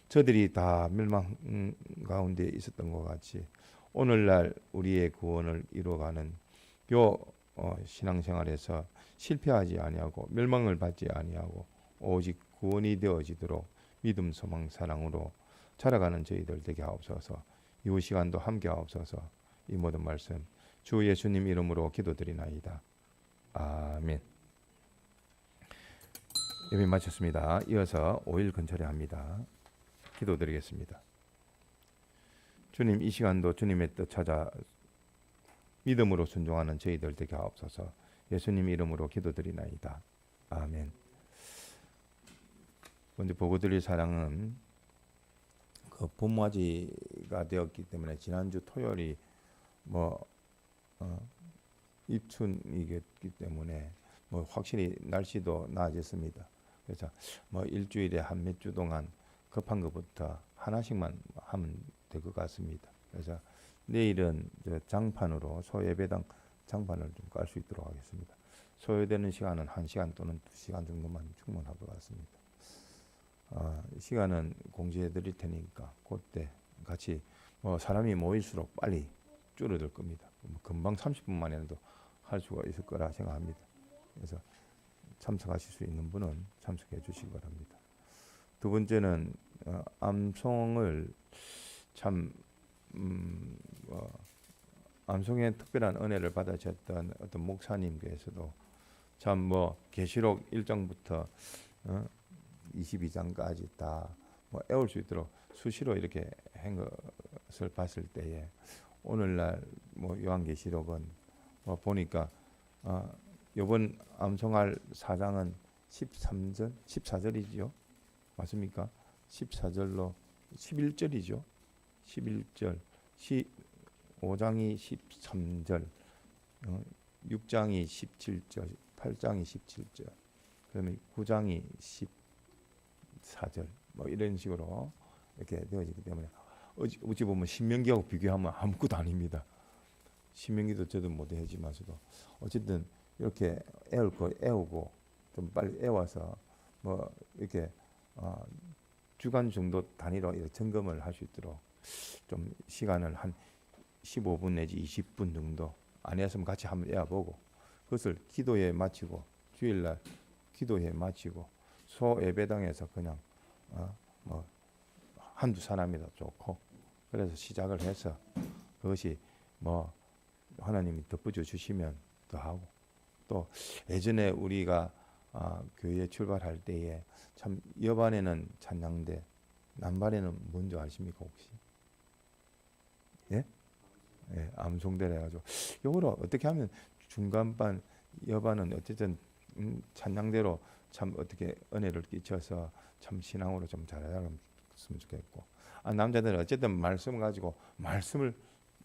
[SPEAKER 1] 저들이 다 멸망 가운데 있었던 것 같이 오늘날 우리의 구원을 이루어가는 요 신앙생활에서 실패하지 아니하고 멸망을 받지 아니하고 오직 구원이 되어지도록 믿음, 소망, 사랑으로 자라가는 저희들 되게 하옵소서. 이 시간도 함께 하옵소서. 이 모든 말씀 주 예수님 이름으로 기도드리나이다. 아멘. 예배 마쳤습니다. 이어서 5일 근처에 합니다. 기도드리겠습니다. 주님, 이 시간도 주님의 뜻 찾아 믿음으로 순종하는 저희들 되게 하옵소서. 예수님 이름으로 기도드리나이다. 아멘. 먼저 보고드릴 사랑은 그 봄맞이가 되었기 때문에 지난주 토요일이 입춘이기 때문에 확실히 날씨도 나아졌습니다. 그래서 일주일에 한 몇 주 동안 급한 것부터 하나씩만 하면 될 것 같습니다. 그래서 내일은 장판으로 소예배당 장판을 좀 깔 수 있도록 하겠습니다. 소요되는 시간은 1시간 또는 2시간 정도만 충분할 것 같습니다. 시간은 공지해 드릴 테니까 그때 같이 사람이 모일수록 빨리 줄어들 겁니다. 금방 30분 만에도 할 수가 있을 거라 생각합니다. 그래서 참석하실 수 있는 분은 참석해 주시기 바랍니다. 두 번째는 암송을 참 암송의 특별한 은혜를 받으셨던 어떤 목사님께서도 참 계시록 1장부터 22장까지 다 애울 수 있도록 수시로 이렇게 한 것을 봤을 때에 오늘날 요한계시록은 보니까 이번 암송할 4장은 13절, 14절이죠. 맞습니까? 14절로 11절이죠. 11절, 5장이 13절, 6장이 17절, 8장이 17절. 그다음에 9장이 14절 뭐 이런 식으로 이렇게 되어지기 때문에 어찌 보면 신명기하고 비교하면 아무것도 아닙니다. 신명기도 저도 못 해지만서도 어쨌든 이렇게 애우고 좀 빨리 애워서 뭐 이렇게 주간 정도 단위로 이렇게 점검을 할 수 있도록 좀 시간을 한 15분 내지 20분 정도 안에서 같이 한번 애워보고 그것을 기도에 마치고 주일날 기도에 마치고 소예배당에서 그냥 뭐 한두 사람이도 좋고 그래서 시작을 해서 그것이 뭐 하나님이 덧붙여 주시면 더 하고 또 예전에 우리가 교회 출발할 때에 참 여반에는 찬양대 남반에는 뭔지 아십니까 혹시? 예? 예, 암송대라 해가지고 요거를 어떻게 하면 중간반 여반은 어쨌든 찬양대로 참 어떻게 은혜를 끼쳐서 참 신앙으로 좀 잘했으면 좋겠고 남자들은 어쨌든 말씀을 가지고 말씀을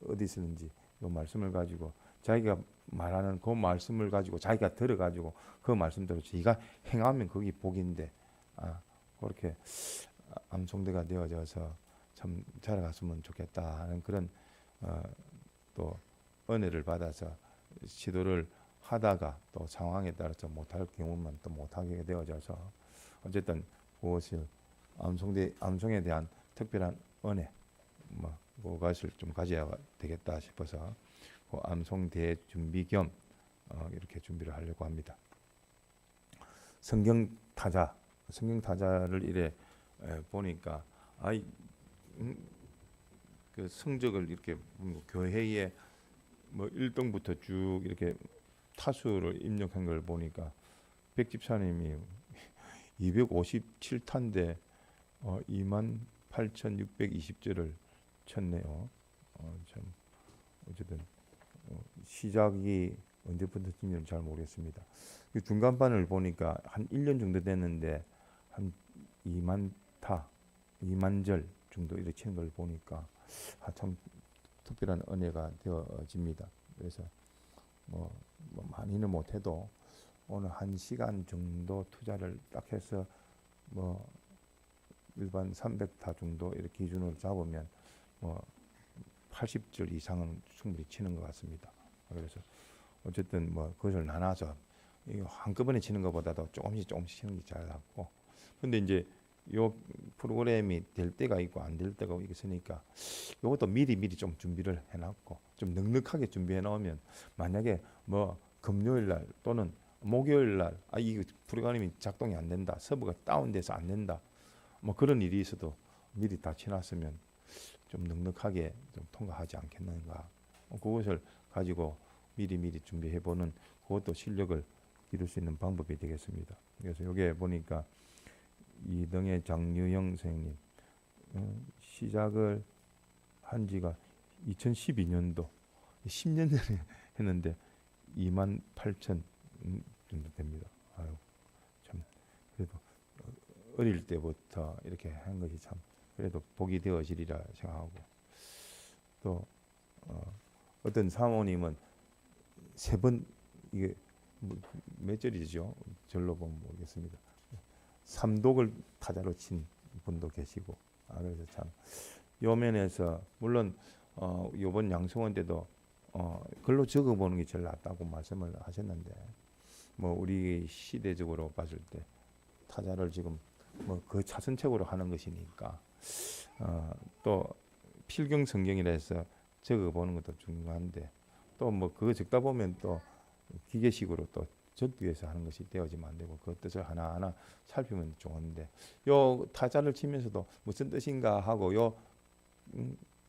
[SPEAKER 1] 어디 쓰는지 요 말씀을 가지고 자기가 말하는 그 말씀을 가지고 자기가 들어가지고 그 말씀대로 자기가 행하면 그게 복인데 그렇게 암송대가 되어져서 참 자라갔으면 좋겠다 하는 그런 또 은혜를 받아서 지도를 하다가 또 상황에 따라서 못할 경우만 또 못하게 되어져서 어쨌든 그것을 암송에 대한 특별한 은혜 그것을 좀 가져야 되겠다 싶어서 그 암송대 준비 겸 이렇게 준비를 하려고 합니다. 성경 타자를 이래 보니까 그 성적을 이렇게 교회에 뭐 1등부터 쭉 이렇게 타수를 입력한 걸 보니까 백집사님이 257타인데 28,620절을 쳤네요. 참 어쨌든 시작이 언제부터인지는 잘 모르겠습니다. 중간반을 보니까 한 1년 정도 됐는데 한 2만 절 정도 이렇게 치는 걸 보니까 참 특별한 은혜가 되어집니다. 그래서 뭐 많이는 못해도 오늘 1시간 정도 투자를 딱 해서 뭐 일반 300타 정도 이렇게 기준으로 잡으면 뭐 80절 이상은 충분히 치는 것 같습니다. 그래서 어쨌든 뭐 그것을 나눠서 한꺼번에 치는 것보다도 조금씩 치는 게 잘 낫고 근데 이제 요 프로그램이 될 때가 있고 안 될 때가 있으니까 요것도 미리 좀 준비를 해놨고 좀 넉넉하게 준비해 놓으면 만약에 뭐 금요일 날 또는 목요일 날 이 프로그램이 작동이 안 된다 서버가 다운돼서 안 된다 뭐 그런 일이 있어도 미리 다 치놨으면 좀 넉넉하게 좀 통과하지 않겠는가 그것을 가지고 미리 준비해보는 그것도 실력을 기를 수 있는 방법이 되겠습니다. 그래서 여기에 보니까 이등의 장유영 선생님 시작을 한 지가 2012년도 10년 전에 했는데 28,000 정도 됩니다. 참 그래도 어릴 때부터 이렇게 한 것이 참 그래도 복이 되어지리라 생각하고 또 어떤 사모님은 3번 이게 몇 절이죠? 절로 보면 모르겠습니다. 3독을 타자로 친 분도 계시고 그래서 참 요 면에서 물론 요번 양성원 때도 글로 적어보는 게 제일 낫다고 말씀을 하셨는데 뭐 우리 시대적으로 봤을 때 타자를 지금 뭐 그 차선책으로 하는 것이니까 또 필경 성경이라 해서 적어보는 것도 중요한데 또 뭐 그거 적다 보면 또 기계식으로 또 적기위해서 하는 것이 되어지면 안 되고 그 뜻을 하나하나 살피면 좋은데 요 타자를 치면서도 무슨 뜻인가 하고 요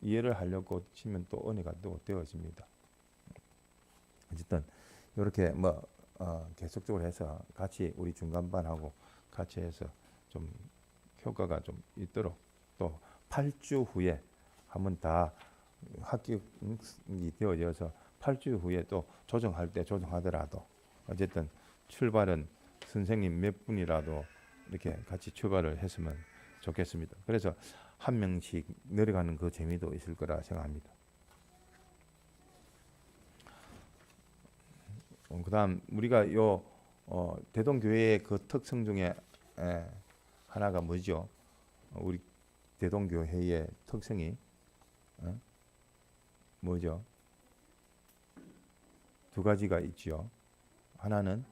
[SPEAKER 1] 이해를 하려고 치면 또 은혜가 또 되어집니다. 어쨌든 이렇게 뭐 계속적으로 해서 같이 우리 중간반하고 같이 해서 좀 효과가 좀 있도록 또 8주 후에 한번 다 합격이 되어져서 8주 후에 또 조정할 때 조정하더라도 어쨌든 출발은 선생님 몇 분이라도 이렇게 같이 출발을 했으면 좋겠습니다. 그래서 한 명씩 내려가는 그 재미도 있을 거라 생각합니다. 그다음 우리가 요 대동교회의 그 특성 중에 하나가 뭐죠? 우리 대동교회의 특성이 뭐죠? 두 가지가 있죠. 하나는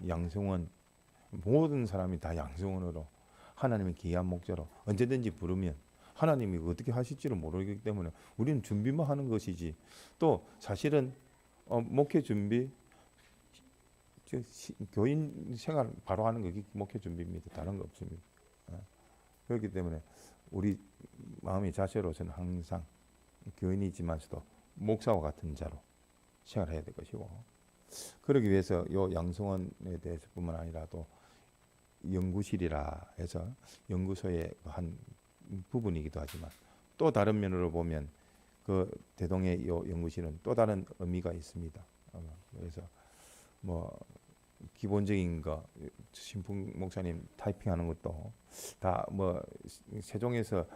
[SPEAKER 1] 양성원, 모든 사람이 다 양성원으로 하나님의 귀한 목자로 언제든지 부르면 하나님이 어떻게 하실지를 모르기 때문에 우리는 준비만 하는 것이지. 또 사실은 목회 준비, 교인 생활 바로 하는 게 목회 준비입니다. 다른 거 없습니다. 그렇기 때문에 우리 마음의 자세로서는 항상 교인이지만서도 목사와 같은 자로 생활해야 될 것이고, 그러기 위해서 요 양성원에 대해서뿐만 아니라도 연구실이라 해서 연구소의 한 부분이기도 하지만, 또 다른 면으로 보면 그 대동의 요 연구실은 또 다른 의미가 있습니다. 그래서 뭐 기본적인 거 신풍 목사님 타이핑하는 것도 다 뭐 세종에서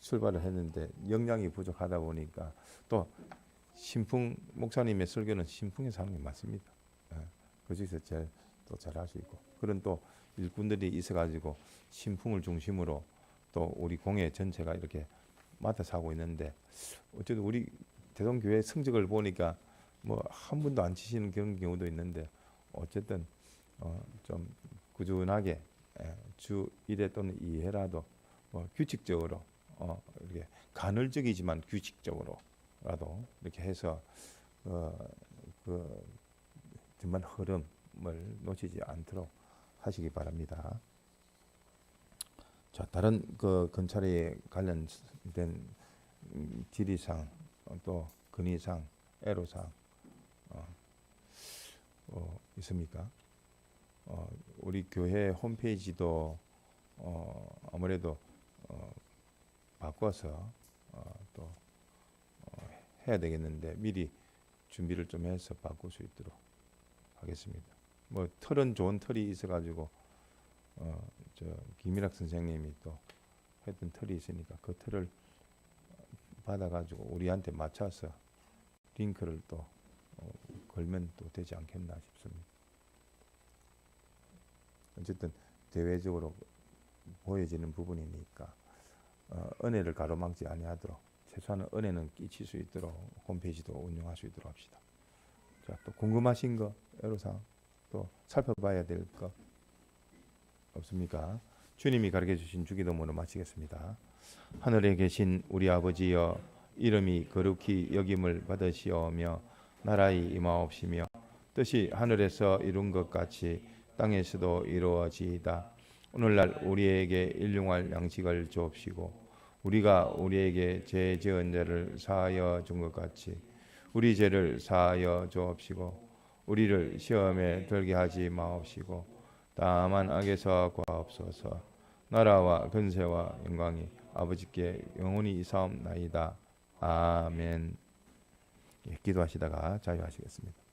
[SPEAKER 1] 출발을 했는데 역량이 부족하다 보니까 또 신풍 목사님의 설교는 신풍에서 하는 게 맞습니다. 그중에서 제일 또 잘할 수 있고, 그런 또 일꾼들이 있어가지고 신풍을 중심으로 또 우리 공회 전체가 이렇게 맡아서 하고 있는데, 어쨌든 우리 대동교회 성적을 보니까 뭐 한 분도 안 치시는 그런 경우도 있는데, 어쨌든 좀 꾸준하게 주 1회 또는 2회라도 규칙적으로 이렇게 간헐적이지만 규칙적으로라도 이렇게 해서 그 정말 흐름을 놓치지 않도록 하시기 바랍니다. 자, 다른 그 건찰에 관련된 지리상, 또 근위상, 애로상 있습니까? 우리 교회 홈페이지도 아무래도 바꿔서 또 해야 되겠는데 미리 준비를 좀 해서 바꿀 수 있도록 하겠습니다. 뭐 틀은 좋은 틀이 있어가지고 저 김일학 선생님이 또 했던 틀이 있으니까 그 틀을 받아가지고 우리한테 맞춰서 링크를 또 걸면 또 되지 않겠나 싶습니다. 어쨌든 대외적으로 보여지는 부분이니까 은혜를 가로막지 아니하도록 최소한 은혜는 끼칠 수 있도록 홈페이지도 운영할 수 있도록 합시다. 자, 또 궁금하신 거, 애로사항 또 살펴봐야 될 거 없습니까? 주님이 가르쳐 주신 주기도문을 마치겠습니다. 하늘에 계신 우리 아버지여, 이름이 거룩히 여김을 받으시오며 나라의 임하옵시며 뜻이 하늘에서 이룬 것 같이 땅에서도 이루어지이다. 오늘날 우리에게 일용할 양식을 주옵시고 우리가 우리에게 죄 지은 자를 사하여 준 것 같이 우리 죄를 사하여 주옵시고 우리를 시험에 들게 하지 마옵시고 다만 악에서 구하옵소서. 나라와 근세와 영광이 아버지께 영원히 이사옵나이다. 아멘. 기도하시다가 자유하시겠습니다.